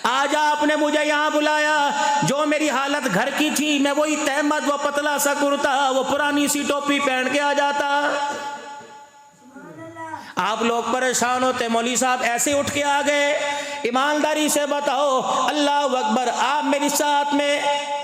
آج آپ نے مجھے یہاں بلایا، جو میری حالت گھر کی تھی، میں وہی تہمت، وہ پتلا سا کرتا، وہ پرانی سی ٹوپی پہن کے آ جاتا۔ آپ لوگ پریشان ہوتے، مولوی صاحب ایسے اٹھ کے آ گئے، ایمانداری سے بتاؤ، اللہ اکبر، آپ میری ساتھ میں،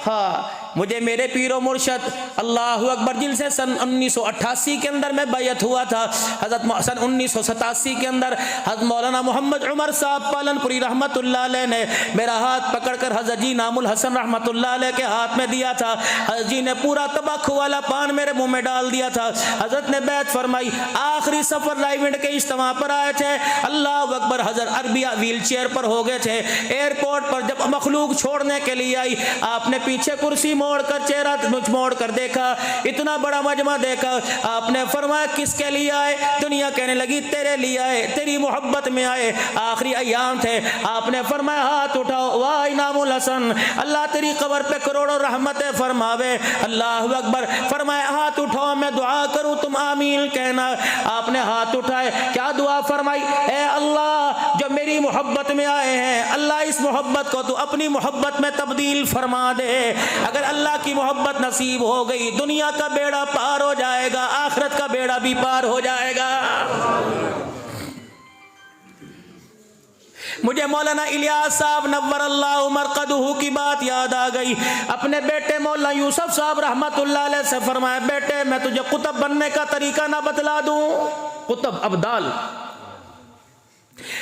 ہاں مجھے میرے پیر و مرشد اللہ اکبر جن سے سن 1988 کے اندر میں بیعت ہوا تھا، حضرت سن 1987 کے اندر حضرت مولانا محمد عمر صاحب پالن پوری رحمت اللہ علیہ نے میرا ہاتھ پکڑ کر حضرت جی نام الحسن رحمت اللہ علیہ کے ہاتھ میں دیا تھا، حضرت جی نے پورا تباکو والا پان میرے منہ میں ڈال دیا تھا، حضرت نے بیعت فرمائی، آخری سفر رائیونڈ کے اجتماع پر آئے تھے، اللہ اکبر، حضرت عربیہ ویل چیئر پر ہو گئے تھے، ایئرپورٹ پر جب مخلوق چھوڑنے کے لیے آئی، آپ نے پیچھے کرسی موڑ کر، چہرہ موڑ کر دیکھا، اتنا بڑا مجمع دیکھا، آپ نے فرمایا کس کے لیے آئے؟ دنیا کہنے لگی تیرے لیے آئے، تیری محبت میں آئے، آخری ایام تھے، آپ نے فرمایا ہاتھ اٹھاؤ، واہ انعام الحسن، اللہ تیری قبر پہ کروڑوں رحمتیں فرماوے، اللہ اکبر، فرمایا ہاتھ اٹھاؤ میں دعا کروں تم آمین کہنا، آپ نے ہاتھ اٹھائے، کیا دعا فرمائی؟ اے اللہ جو میری محبت میں آئے ہیں، اللہ اس محبت کو تو اپنی محبت میں تبدیل فرما دے، اگر اللہ کی محبت نصیب ہو گئی، دنیا کا بیڑا پار ہو جائے گا، آخرت کا بیڑا بھی پار ہو جائے گا۔ مجھے مولانا الیاس صاحب نور اللہ مرقدہ کی بات یاد آ گئی، اپنے بیٹے مولانا یوسف صاحب رحمت اللہ علیہ سے فرمایا، بیٹے میں تجھے قطب بننے کا طریقہ نہ بتلا دوں؟ قطب ابدال،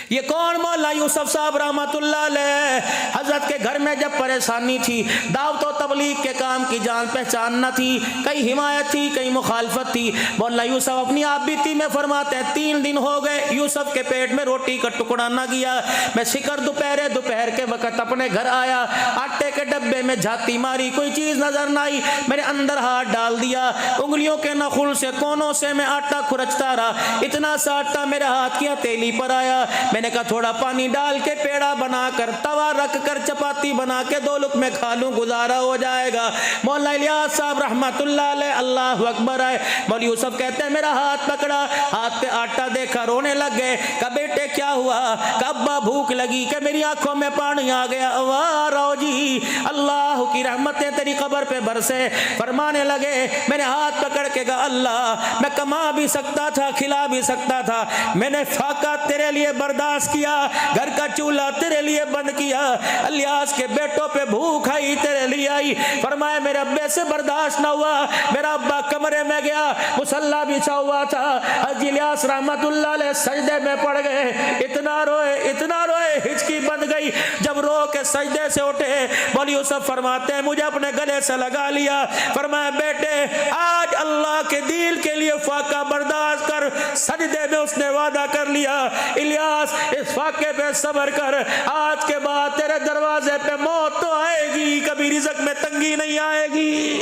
یہ کون؟ مولانا یوسف صاحب رحمت اللہ علیہ، حضرت کے گھر میں جب پریشانی تھی، دعوت و تبلیغ کے کام کی جان پہچان نہ تھی، کئی حمایت تھی کئی مخالفت تھی، مولانا یوسف اپنی آپ بیتی میں فرماتے ہیں 3 دن ہو گئے یوسف کے پیٹ میں روٹی کا ٹکڑا نہ گیا، میں شکر دوپہر کے وقت اپنے گھر آیا، آٹے کے ڈبے میں جھاتی ماری، کوئی چیز نظر نہ آئی، میں نے اندر ہاتھ ڈال دیا، انگلیوں کے نخل سے کونوں سے میں آٹا کھرچتا رہا، اتنا سا آٹا میرے ہاتھ کی ہتھیلی پر آیا، میں نے کہا تھوڑا پانی ڈال کے پیڑا بنا کر توا رکھ کر چپاتی بنا کے 2 لقمے کھا لوں، گزارا ہو جائے گا۔ مولانا الیاس صاحب رحمت اللہ علیہ اللہ اکبر آئے، مولوی یوسف کہتے ہیں میرا ہاتھ پکڑا، ہاتھ پہ آٹا دیکھا، رونے لگ گئے، کہا بیٹے کیا ہوا؟ کہا ابا بھوک لگی، کہ میری آنکھوں میں پانی آ گیا، واہ رو جی اللہ کی رحمتیں تیری قبر پہ برسے، فرمانے لگے، میں نے ہاتھ پکڑ کے کہا اللہ میں کما بھی سکتا تھا کھلا بھی سکتا تھا، میں نے فاقہ تیرے لیے برداشت کیا، گھر کا چولہا تیرے لیے بند کیا، الیاس کے بیٹوں پہ بھوک آئی تیرے لیے آئی، فرمایا میرے ابے سے برداشت نہ ہوا، میرا ابا کمرے میں گیا، مصلی بچھا ہوا تھا، حضرت الیاس رحمت اللہ علیہ سجدے میں پڑ گئے، اتنا روئے ہچکی بند گئی، جب رو کے سجدے سے اٹھے، مولوی یوسف فرماتے ہیں مجھے اپنے گلے سے لگا لیا، فرمایا بیٹے آج اللہ کے دین کے لیے فاقہ برداشت کر، سجدے میں اس نے وعدہ کر لیا، الیاس اس فاقے پہ صبر کر، آج کے بعد تیرے دروازے پہ موت تو آئے گی، کبھی رزق میں تنگی نہیں آئے گی۔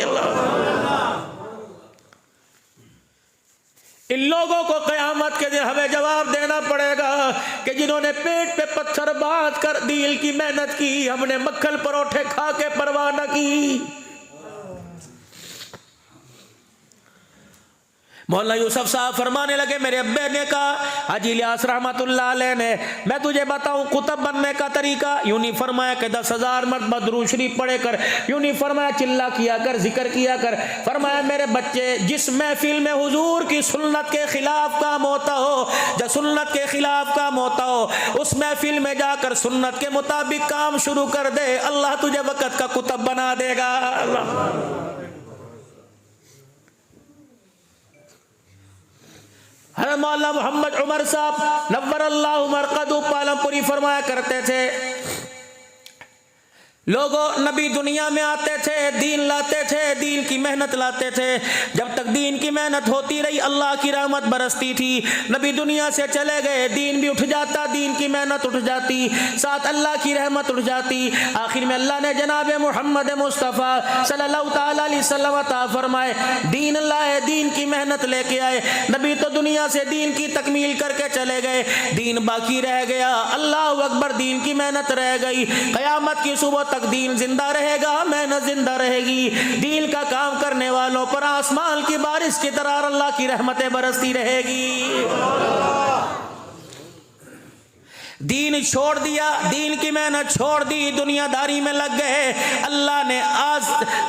ان لوگوں کو قیامت کے دن ہمیں جواب دینا پڑے گا کہ جنہوں نے پیٹ پہ پتھر باندھ کر دین کی محنت کی، ہم نے مکھن پروٹھے کھا کے پرواہ نہ کی۔ مولانا یوسف صاحب فرمانے لگے، میرے ابے نے کہا، حاجی الیاس رحمت اللہ علیہ نے، میں تجھے بتاؤں قطب بننے کا طریقہ، یوں نہیں فرمایا کہ 10,000 مرتبہ درود شریف پڑھے کر، یوں نہیں فرمایا چلا کیا کر، ذکر کیا کر، فرمایا میرے بچے جس محفل میں حضور کی سنت کے خلاف کام ہوتا ہو، جب سنت کے خلاف کام ہوتا ہو، اس محفل میں جا کر سنت کے مطابق کام شروع کر دے، اللہ تجھے وقت کا قطب بنا دے گا۔ حضرت مولانا محمد عمر صاحب نور اللہ مرقدہ پالم پوری فرمایا کرتے تھے، لوگوں نبی دنیا میں آتے تھے، دین لاتے تھے، دین کی محنت لاتے تھے، جب تک دین کی محنت ہوتی رہی اللہ کی رحمت برستی تھی، نبی دنیا سے چلے گئے دین بھی اٹھ جاتا، دین کی محنت اٹھ جاتی، ساتھ اللہ کی رحمت اٹھ جاتی، آخر میں اللہ نے جناب محمد مصطفیٰ صلی اللہ تعالیٰ علیہ وسلم عطا فرمائے، دین لائے، دین کی محنت لے کے آئے، نبی تو دنیا سے دین کی تکمیل کر کے چلے گئے، دین باقی رہ گیا، اللہ اکبر، دین کی محنت رہ گئی، قیامت کی صبح تک دین زندہ رہے گا، محنت زندہ رہے گی، دین کا کام کرنے والوں پر آسمان کی بارش کی طرح اللہ کی رحمتیں برستی رہے گی۔ دین چھوڑ دیا، دین کی محنت چھوڑ دی، دنیا داری میں لگ گئے، اللہ نے آج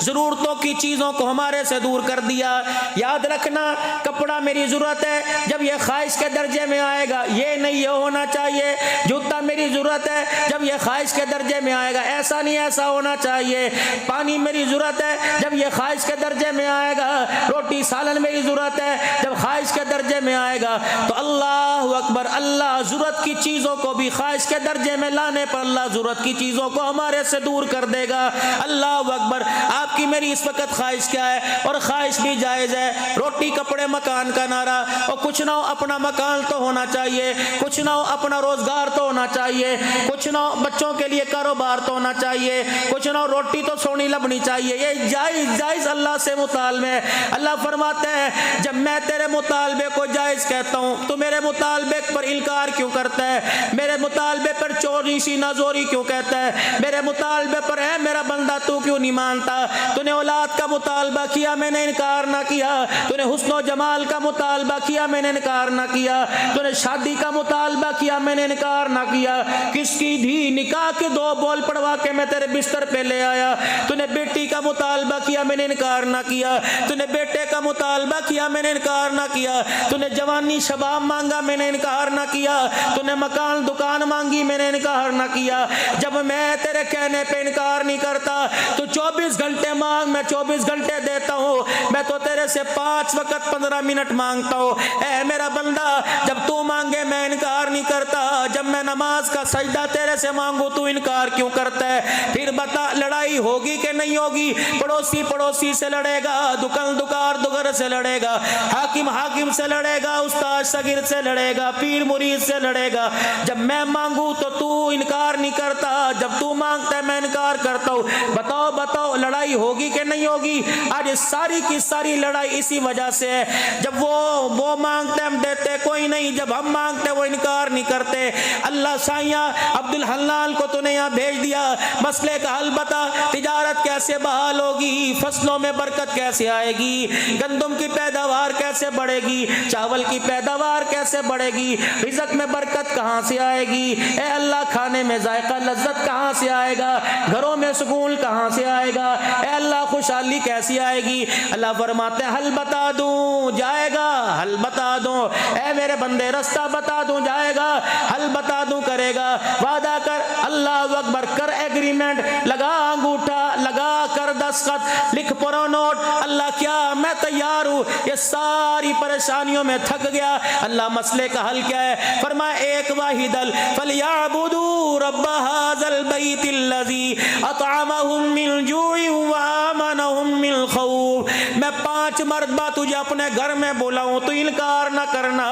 ضرورتوں کی چیزوں کو ہمارے سے دور کر دیا۔ یاد رکھنا، کپڑا میری ضرورت ہے، جب یہ خواہش کے درجے میں آئے گا یہ نہیں یہ ہونا چاہیے، جوتا میری ضرورت ہے، جب یہ خواہش کے درجے میں آئے گا ایسا نہیں ایسا ہونا چاہیے، پانی میری ضرورت ہے، جب یہ خواہش کے درجے میں آئے گا، روٹی سالن میری ضرورت ہے، جب خواہش کے درجے میں آئے گا تو اللہ اکبر، اللہ ضرورت کی چیزوں کو بھی خواہش کے درجے میں لانے پر اللہ ضرورت کی چیزوں کو ہمارے سے دور کر دے گا۔ اللہ اکبر۔ آپ کی میری اس وقت خواہش کیا ہے؟ اور خواہش بھی جائز ہے، روٹی کپڑے مکان کا نعرہ، اور کچھ نہ ہو اپنا مکان تو ہونا چاہیے، کچھ نہ ہو اپنا روزگار تو ہونا چاہیے، کچھ نہ ہو بچوں کے لیے کاروبار تو ہونا چاہیے، کچھ نہ ہو روٹی تو سونی لبنی چاہیے، یہ جائز جائز اللہ سے مطالبے ہے۔ اللہ فرماتے ہیں جب میں تیرے مطالبے کو جائز کہتا ہوں تو میرے مطالبے پر انکار کیوں کرتا ہے؟ میرے مطالبے پر چوری سی نازوری کیوں کہتا ہے؟ میرے مطالبے پر ہے میرا بندہ تو کیوں نہیں مانتا؟ تو نے اولاد کا مطالبہ کیا میں نے انکار نہ کیا، تو نے حسن و جمال کا مطالبہ کیا میں نے انکار نہ کیا، تو نے شادی کا مطالبہ کیا میں نے انکار نہ کیا، کس کی دھی نکاح کے 2 بول پڑوا کے میں تیرے بستر پہ لے آیا، تو نے بیٹی کا مطالبہ کیا میں نے انکار نہ کیا، تو نے بیٹے کا مطالبہ کیا میں نے انکار نہ کیا، تو نے جوانی شباب مانگا میں نے انکار نہ کیا، تو نے مکان دکان مانگی میں نے انکار نہ کیا۔ جب میں تیرے کہنے پہ انکار نہیں کرتا تو 24 گھنٹے مانگ، میں 24 گھنٹے دیتا ہوں، میں تو تیرے سے 5 وقت 15 منٹ مانگتا ہوں۔ اے میرا بندہ جب تو مانگے میں انکار نہیں کرتا، جب میں نماز کا سجدہ تیرے سے مانگوں تو انکار کیوں کرتا ہے؟ پھر بتا لڑائی ہوگی کہ نہیں ہوگی؟ پڑوسی پڑوسی سے لڑے گا، دکاندار دکان سے لڑے گا، حاکم حاکم سے لڑے گا، استاد شاگرد سے لڑے گا، پیر مرید سے لڑے گا۔ جب میں مانگوں تو انکار نہیں کرتا، جب تو مانگتا ہے میں انکار کرتا ہوں۔ بتاؤ بتاؤ لڑائی ہوگی کہ نہیں ہوگی؟ آج ساری کی ساری لڑائی اسی وجہ سے ہے، جب وہ مانگتے ہم دیتے کوئی نہیں، جب ہم مانگتے وہ انکار نہیں کرتے۔ اللہ سائیاں عبد الحلال کو تو نے یہاں بھیج دیا، مسئلے کا حل بتا، تجارت کیسے بحال ہوگی، فصلوں میں برکت کیسے آئے گی، گندم کی پیداوار کیسے بڑھے گی، چاول کی پیداوار کیسے بڑھے گی، رزق میں برکت کہاں سے آئے گی، اے اللہ کھانے میں ذائقہ لذت کہاں سے آئے گا، گھروں میں سکون کہاں سے آئے گا، اے اللہ خوشحالی کیسی آئے گی؟ اللہ فرماتے ہیں حل بتا دوں جائے گا، حل بتا دوں، اے میرے بندے رستہ بتا دوں جائے گا، حل بتا دوں کرے گا، وعدہ کر، اللہ اکبر، کر ایگریمنٹ، لگا انگوٹھا، لگا کر دستخط، لکھ پرو نوٹ، اللہ کیا میں تیار ہوں، یہ ساری پریشانیوں میں تھک گیا، اللہ مسئلے کا حل کیا ہے؟ فرمایا ایک واحد حل، فَلْيَعْبُدُوا رَبَّ هَذَا الْبَيْتِ الَّذِي أَطْعَمَهُم مِّن جُوعٍ وَآمَنَهُم مِّن خَوْفٍ۔ میں 5 مرتبہ تجھے اپنے گھر میں بلاؤں تو انکار نہ کرنا،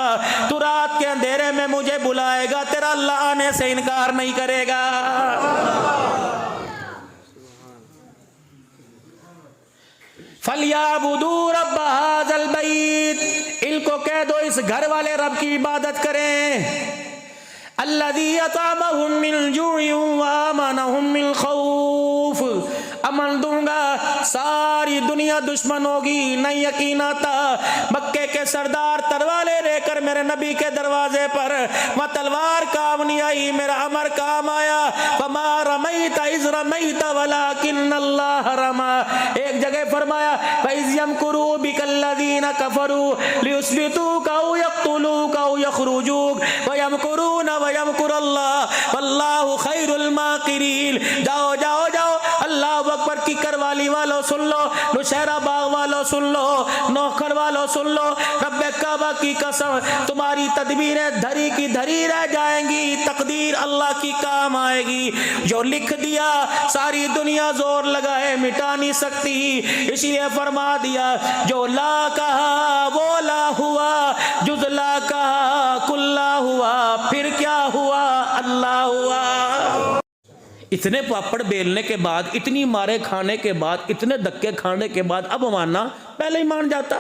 تو رات کے اندھیرے میں مجھے بلائے گا، تیرا اللہ آنے سے انکار نہیں کرے گا۔ فَلْيَعْبُدُوا رَبَّ هَذَا الْبَيْتِ، ان کو کہہ دو اس گھر والے رب کی عبادت کریں، الذی اطعمہم من جوع وآمنہم من خوف، امن دوں گا، ساری دنیا دشمن ہوگی، نہیں یقین آتا، مکے کے سردار تلواریں لے کر میرے نبی کے دروازے پر، وہ تلوار کام نہیں آئی، میرا امر کام آیا، فما رمیت اذ رمیت ولکن اللہ رما۔ ایک جگہ فرمایا فَإِذْ يَمْكُرُوا بِكَ الَّذِينَ كَفَرُوا لِيُثْبِتُوكَ أَوْ يَقْتُلُوكَ أَوْ يَخْرُجُوكَ وَيَمْكُرُونَ وَيَمْكُرُ اللَّهُ وَاللَّهُ خَيْرُ الْمَاكِرِينَ۔ جاؤ جاؤ جاؤ، اللہ اکبر کی کروالی والوں سن لو، نوشہرہ باغ والوں سن لو، نوکھر والوں سن لو، رب کعبہ کی قسم تمہاری تدبیریں دھری کی دھری رہ جائیں گی، تقدیر اللہ کی کام آئے گی، جو لکھ دیا ساری دنیا زور لگائے مٹا نہیں سکتی، اس لیے فرما دیا جو لا کہا وہ لا ہوا، جز لا کہا کل لا ہوا، پھر کیا ہوا؟ اللہ ہوا۔ اتنے پاپڑ بیلنے کے بعد، اتنی مارے کھانے کے بعد، اتنے دھکے کھانے کے بعد اب ماننا، پہلے ہی مان جاتا۔